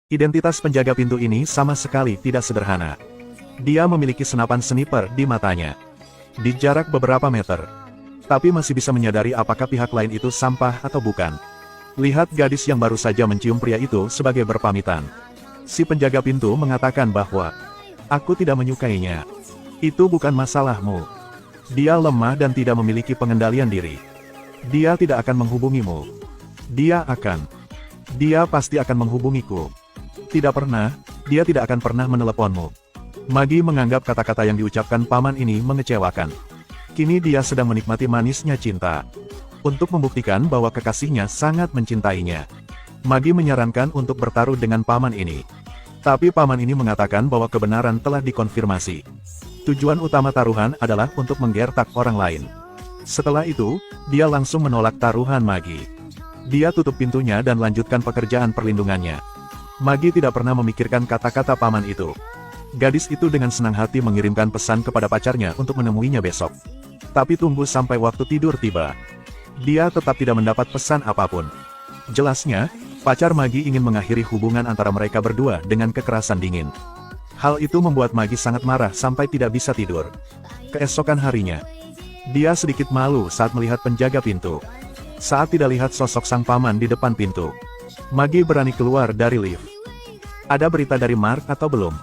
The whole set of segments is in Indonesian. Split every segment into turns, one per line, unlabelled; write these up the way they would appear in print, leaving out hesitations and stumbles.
Identitas penjaga pintu ini sama sekali tidak sederhana. Dia memiliki senapan sniper di matanya. Di jarak beberapa meter. Tapi masih bisa menyadari apakah pihak lain itu sampah atau bukan. Lihat gadis yang baru saja mencium pria itu sebagai berpamitan. Si penjaga pintu mengatakan bahwa, "Aku tidak menyukainya. Itu bukan masalahmu. Dia lemah dan tidak memiliki pengendalian diri. Dia tidak akan menghubungimu. Dia pasti akan menghubungiku. Tidak pernah, dia tidak akan pernah meneleponmu." Magi menganggap kata-kata yang diucapkan paman ini mengecewakan. Kini dia sedang menikmati manisnya cinta. Untuk membuktikan bahwa kekasihnya sangat mencintainya, Magi menyarankan untuk bertaruh dengan paman ini. Tapi paman ini mengatakan bahwa kebenaran telah dikonfirmasi. Tujuan utama taruhan adalah untuk menggertak orang lain. Setelah itu, dia langsung menolak taruhan Magi. Dia tutup pintunya dan lanjutkan pekerjaan perlindungannya. Magi tidak pernah memikirkan kata-kata paman itu. Gadis itu dengan senang hati mengirimkan pesan kepada pacarnya untuk menemuinya besok. Tapi tunggu sampai waktu tidur tiba. Dia tetap tidak mendapat pesan apapun. Jelasnya, pacar Magi ingin mengakhiri hubungan antara mereka berdua dengan kekerasan dingin. Hal itu membuat Magi sangat marah sampai tidak bisa tidur. Keesokan harinya, dia sedikit malu saat melihat penjaga pintu. Saat tidak lihat sosok sang paman di depan pintu, Magi berani keluar dari lift. "Ada berita dari Mark atau belum?"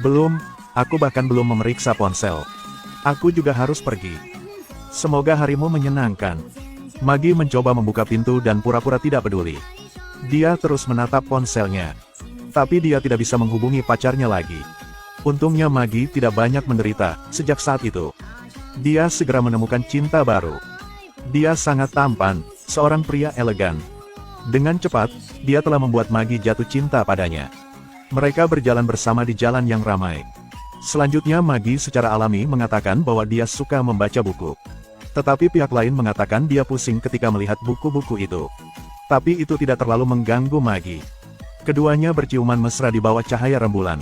"Belum, aku bahkan belum memeriksa ponsel. Aku juga harus pergi. Semoga harimu menyenangkan." Magi mencoba membuka pintu dan pura-pura tidak peduli. Dia terus menatap ponselnya. Tapi dia tidak bisa menghubungi pacarnya lagi. Untungnya Magi tidak banyak menderita sejak saat itu. Dia segera menemukan cinta baru. Dia sangat tampan, seorang pria elegan. Dengan cepat, dia telah membuat Magi jatuh cinta padanya. Mereka berjalan bersama di jalan yang ramai. Selanjutnya Magi secara alami mengatakan bahwa dia suka membaca buku. Tetapi pihak lain mengatakan dia pusing ketika melihat buku-buku itu. Tapi itu tidak terlalu mengganggu Magi. Keduanya berciuman mesra di bawah cahaya rembulan.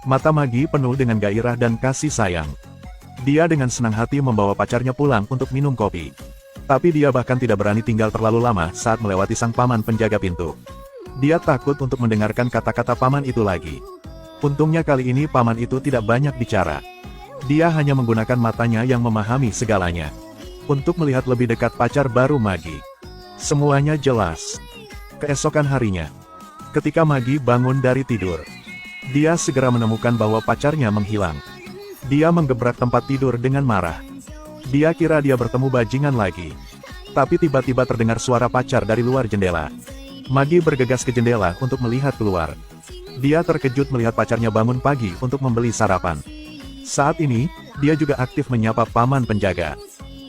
Mata Magi penuh dengan gairah dan kasih sayang. Dia dengan senang hati membawa pacarnya pulang untuk minum kopi. Tapi dia bahkan tidak berani tinggal terlalu lama saat melewati sang paman penjaga pintu. Dia takut untuk mendengarkan kata-kata paman itu lagi. Untungnya kali ini paman itu tidak banyak bicara. Dia hanya menggunakan matanya yang memahami segalanya. Untuk melihat lebih dekat pacar baru Magi. Semuanya jelas. Keesokan harinya, ketika Magi bangun dari tidur, dia segera menemukan bahwa pacarnya menghilang. Dia menggebrak tempat tidur dengan marah. Dia kira dia bertemu bajingan lagi. Tapi tiba-tiba terdengar suara pacar dari luar jendela. Magi bergegas ke jendela untuk melihat keluar. Dia terkejut melihat pacarnya bangun pagi untuk membeli sarapan. Saat ini, dia juga aktif menyapa paman penjaga.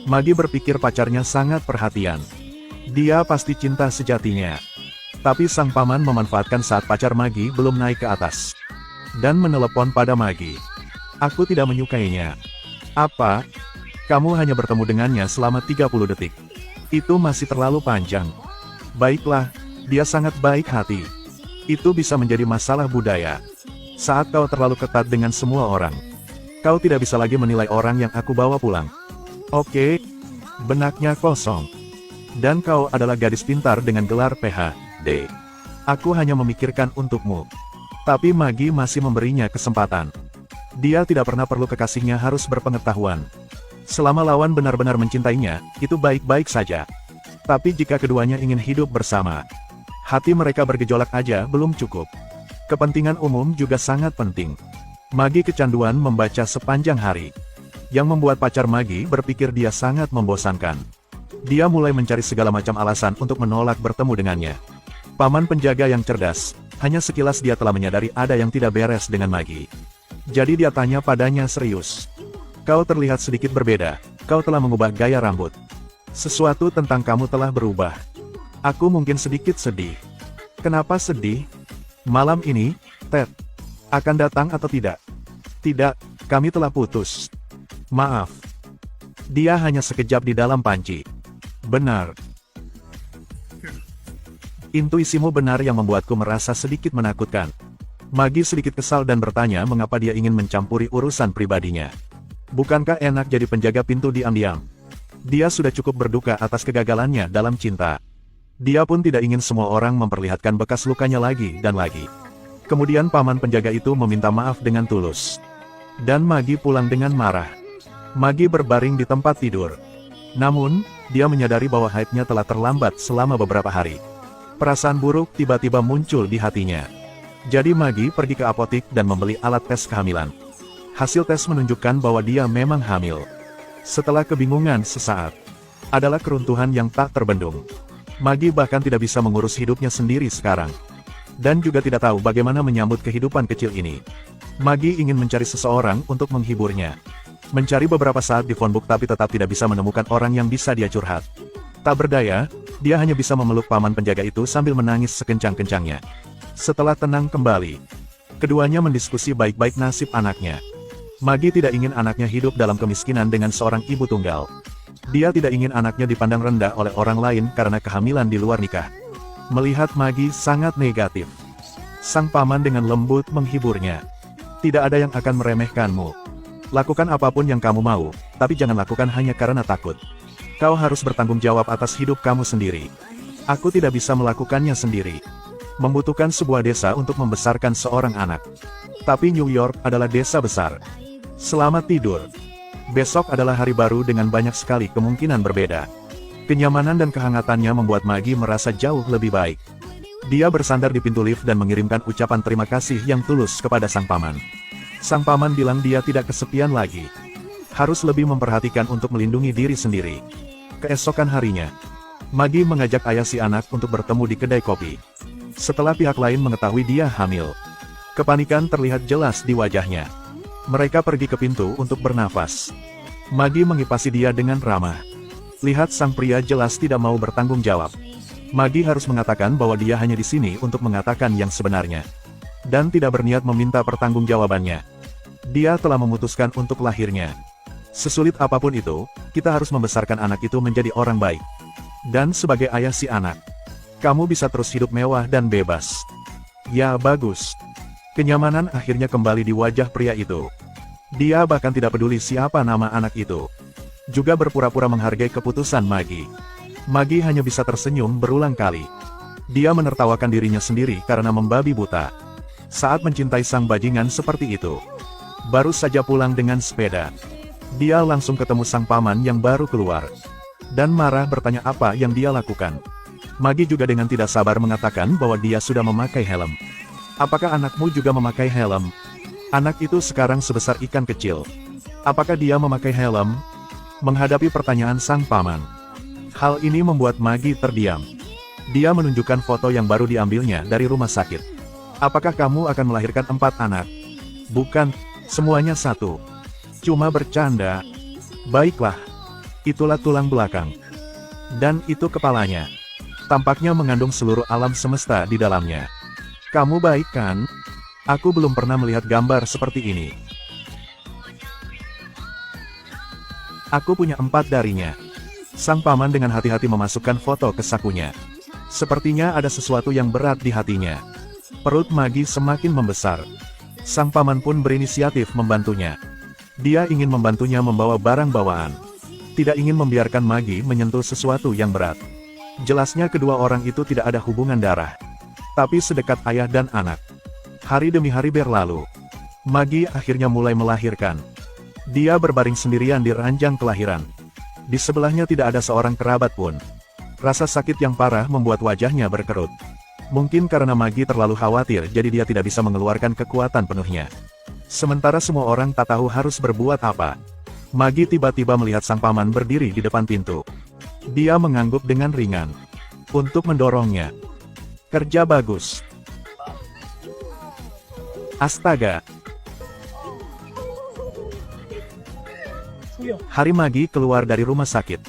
Magi berpikir pacarnya sangat perhatian. Dia pasti cinta sejatinya. Tapi sang paman memanfaatkan saat pacar Magi belum naik ke atas. Dan menelepon pada Magi. "Aku tidak menyukainya." "Apa? Kamu hanya bertemu dengannya selama 30 detik. Itu masih terlalu panjang." "Baiklah, dia sangat baik hati. Itu bisa menjadi masalah budaya. Saat kau terlalu ketat dengan semua orang, kau tidak bisa lagi menilai orang yang aku bawa pulang." "Oke." Benaknya kosong. "Dan kau adalah gadis pintar dengan gelar PhD. Aku hanya memikirkan untukmu." Tapi Magi masih memberinya kesempatan. Dia tidak pernah perlu kekasihnya harus berpengetahuan. Selama lawan benar-benar mencintainya, itu baik-baik saja. Tapi jika keduanya ingin hidup bersama, hati mereka bergejolak aja belum cukup. Kepentingan umum juga sangat penting. Magi kecanduan membaca sepanjang hari. Yang membuat pacar Magi berpikir dia sangat membosankan. Dia mulai mencari segala macam alasan untuk menolak bertemu dengannya. Paman penjaga yang cerdas, hanya sekilas dia telah menyadari ada yang tidak beres dengan Magi. Jadi dia tanya padanya serius. "Kau terlihat sedikit berbeda, kau telah mengubah gaya rambut. Sesuatu tentang kamu telah berubah. Aku mungkin sedikit sedih." "Kenapa sedih?" "Malam ini, Ted akan datang atau tidak?" "Tidak, kami telah putus." "Maaf." Dia hanya sekejap di dalam panci. "Benar. Intuisimu benar yang membuatku merasa sedikit menakutkan." Magi sedikit kesal dan bertanya mengapa dia ingin mencampuri urusan pribadinya. Bukankah enak jadi penjaga pintu diam-diam? Dia sudah cukup berduka atas kegagalannya dalam cinta. Dia pun tidak ingin semua orang memperlihatkan bekas lukanya lagi dan lagi. Kemudian paman penjaga itu meminta maaf dengan tulus. Dan Magi pulang dengan marah. Magi berbaring di tempat tidur. Namun, dia menyadari bahwa haidnya telah terlambat selama beberapa hari. Perasaan buruk tiba-tiba muncul di hatinya. Jadi Magi pergi ke apotik dan membeli alat tes kehamilan. Hasil tes menunjukkan bahwa dia memang hamil. Setelah kebingungan sesaat, adalah keruntuhan yang tak terbendung. Magi bahkan tidak bisa mengurus hidupnya sendiri sekarang. Dan juga tidak tahu bagaimana menyambut kehidupan kecil ini. Magi ingin mencari seseorang untuk menghiburnya. Mencari beberapa saat di phonebook tapi tetap tidak bisa menemukan orang yang bisa dia curhat. Tak berdaya, dia hanya bisa memeluk paman penjaga itu sambil menangis sekencang-kencangnya. Setelah tenang kembali, keduanya mendiskusi baik-baik nasib anaknya. Magi tidak ingin anaknya hidup dalam kemiskinan dengan seorang ibu tunggal. Dia tidak ingin anaknya dipandang rendah oleh orang lain karena kehamilan di luar nikah. Melihat Magi sangat negatif, sang paman dengan lembut menghiburnya. Tidak ada yang akan meremehkanmu. Lakukan apapun yang kamu mau, tapi jangan lakukan hanya karena takut. Kau harus bertanggung jawab atas hidup kamu sendiri. Aku tidak bisa melakukannya sendiri. Membutuhkan sebuah desa untuk membesarkan seorang anak. Tapi New York adalah desa besar. Selamat tidur. Besok adalah hari baru dengan banyak sekali kemungkinan berbeda. Kenyamanan dan kehangatannya membuat Magi merasa jauh lebih baik. Dia bersandar di pintu lift dan mengirimkan ucapan terima kasih yang tulus kepada sang paman. Sang paman bilang dia tidak kesepian lagi. Harus lebih memperhatikan untuk melindungi diri sendiri. Keesokan harinya, Magi mengajak ayah si anak untuk bertemu di kedai kopi. Setelah pihak lain mengetahui dia hamil, kepanikan terlihat jelas di wajahnya. Mereka pergi ke pintu untuk bernafas. Magi mengipasi dia dengan ramah. Lihat sang pria jelas tidak mau bertanggung jawab. Magi harus mengatakan bahwa dia hanya di sini untuk mengatakan yang sebenarnya. Dan tidak berniat meminta pertanggungjawabannya. Dia telah memutuskan untuk lahirnya. Sesulit apapun itu, kita harus membesarkan anak itu menjadi orang baik. Dan sebagai ayah si anak, kamu bisa terus hidup mewah dan bebas. Ya bagus. Kenyamanan akhirnya kembali di wajah pria itu. Dia bahkan tidak peduli siapa nama anak itu. Juga berpura-pura menghargai keputusan Magi. Magi hanya bisa tersenyum berulang kali. Dia menertawakan dirinya sendiri karena membabi buta. Saat mencintai sang bajingan seperti itu. Baru saja pulang dengan sepeda. Dia langsung ketemu sang paman yang baru keluar. Dan marah bertanya apa yang dia lakukan. Magi juga dengan tidak sabar mengatakan bahwa dia sudah memakai helm. Apakah anakmu juga memakai helm? Anak itu sekarang sebesar ikan kecil. Apakah dia memakai helm? Menghadapi pertanyaan sang paman. Hal ini membuat Magi terdiam. Dia menunjukkan foto yang baru diambilnya dari rumah sakit. Apakah kamu akan melahirkan 4 anak? Bukan, semuanya 1. Cuma bercanda. Baiklah. Itulah tulang belakang. Dan itu kepalanya. Tampaknya mengandung seluruh alam semesta di dalamnya. Kamu baik kan? Aku belum pernah melihat gambar seperti ini. Aku punya 4 darinya. Sang paman dengan hati-hati memasukkan foto ke sakunya. Sepertinya ada sesuatu yang berat di hatinya. Perut Magi semakin membesar. Sang paman pun berinisiatif membantunya. Dia ingin membantunya membawa barang bawaan. Tidak ingin membiarkan Magi menyentuh sesuatu yang berat. Jelasnya kedua orang itu tidak ada hubungan darah. Tapi sedekat ayah dan anak. Hari demi hari berlalu. Magi akhirnya mulai melahirkan. Dia berbaring sendirian di ranjang kelahiran. Di sebelahnya tidak ada seorang kerabat pun. Rasa sakit yang parah membuat wajahnya berkerut. Mungkin karena Magi terlalu khawatir jadi dia tidak bisa mengeluarkan kekuatan penuhnya. Sementara semua orang tak tahu harus berbuat apa. Magi tiba-tiba melihat sang paman berdiri di depan pintu. Dia mengangguk dengan ringan. Untuk mendorongnya. Kerja bagus. Astaga. Hari Magi keluar dari rumah sakit.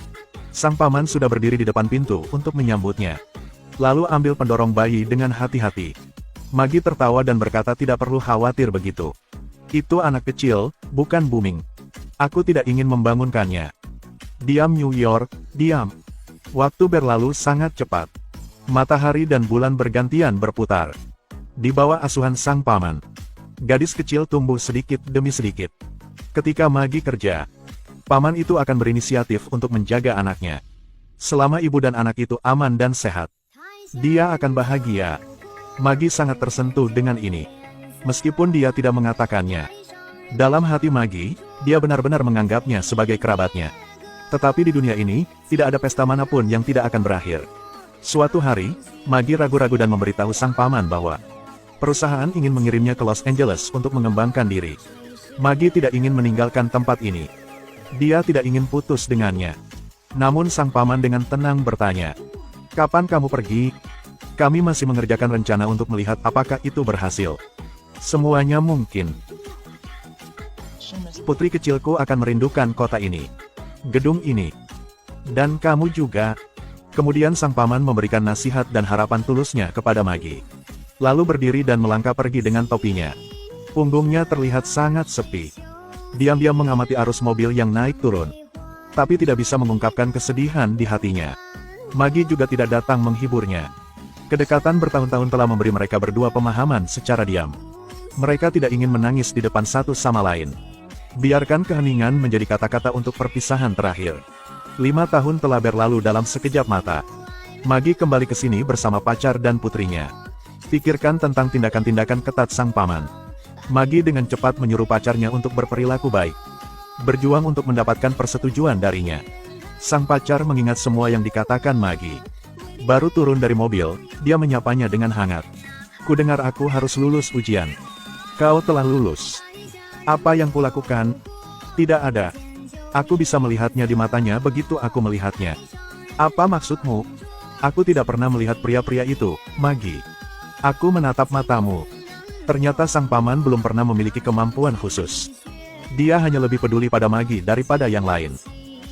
Sang paman sudah berdiri di depan pintu untuk menyambutnya. Lalu ambil pendorong bayi dengan hati-hati. Magi tertawa dan berkata tidak perlu khawatir begitu. Itu anak kecil, bukan booming. Aku tidak ingin membangunkannya. Diam New York, diam. Waktu berlalu sangat cepat. Matahari dan bulan bergantian berputar. Di bawah asuhan sang paman. Gadis kecil tumbuh sedikit demi sedikit. Ketika Magi kerja, paman itu akan berinisiatif untuk menjaga anaknya. Selama ibu dan anak itu aman dan sehat, dia akan bahagia. Magi sangat tersentuh dengan ini. Meskipun dia tidak mengatakannya. Dalam hati Magi, dia benar-benar menganggapnya sebagai kerabatnya. Tetapi di dunia ini, tidak ada pesta manapun yang tidak akan berakhir. Suatu hari, Magi ragu-ragu dan memberitahu sang paman bahwa perusahaan ingin mengirimnya ke Los Angeles untuk mengembangkan diri. Magi tidak ingin meninggalkan tempat ini. Dia tidak ingin putus dengannya. Namun sang paman dengan tenang bertanya, "Kapan kamu pergi? Kami masih mengerjakan rencana untuk melihat apakah itu berhasil. Semuanya mungkin. Putri kecilku akan merindukan kota ini, gedung ini, dan kamu juga." Kemudian sang paman memberikan nasihat dan harapan tulusnya kepada Magi. Lalu berdiri dan melangkah pergi dengan topinya. Punggungnya terlihat sangat sepi. Diam-diam mengamati arus mobil yang naik turun. Tapi tidak bisa mengungkapkan kesedihan di hatinya. Magi juga tidak datang menghiburnya. Kedekatan bertahun-tahun telah memberi mereka berdua pemahaman secara diam. Mereka tidak ingin menangis di depan satu sama lain. Biarkan keheningan menjadi kata-kata untuk perpisahan terakhir. 5 tahun telah berlalu dalam sekejap mata. Magi kembali ke sini bersama pacar dan putrinya. Pikirkan tentang tindakan-tindakan ketat sang paman. Magi dengan cepat menyuruh pacarnya untuk berperilaku baik. Berjuang untuk mendapatkan persetujuan darinya. Sang pacar mengingat semua yang dikatakan Magi. Baru turun dari mobil, dia menyapanya dengan hangat. "Kudengar aku harus lulus ujian. Kau telah lulus." "Apa yang kulakukan?" "Tidak ada. Aku bisa melihatnya di matanya begitu aku melihatnya." "Apa maksudmu?" "Aku tidak pernah melihat pria-pria itu, Magi. Aku menatap matamu." Ternyata sang paman belum pernah memiliki kemampuan khusus. Dia hanya lebih peduli pada Magi daripada yang lain.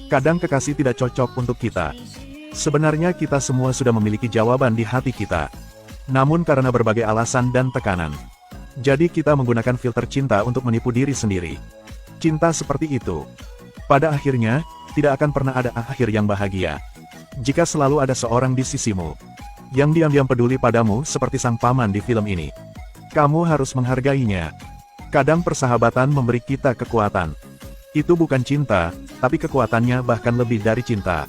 Kadang kekasih tidak cocok untuk kita. Sebenarnya kita semua sudah memiliki jawaban di hati kita. Namun karena berbagai alasan dan tekanan. Jadi kita menggunakan filter cinta untuk menipu diri sendiri. Cinta seperti itu. Pada akhirnya, tidak akan pernah ada akhir yang bahagia. Jika selalu ada seorang di sisimu. Yang diam-diam peduli padamu seperti sang paman di film ini. Kamu harus menghargainya. Kadang persahabatan memberi kita kekuatan. Itu bukan cinta, tapi kekuatannya bahkan lebih dari cinta.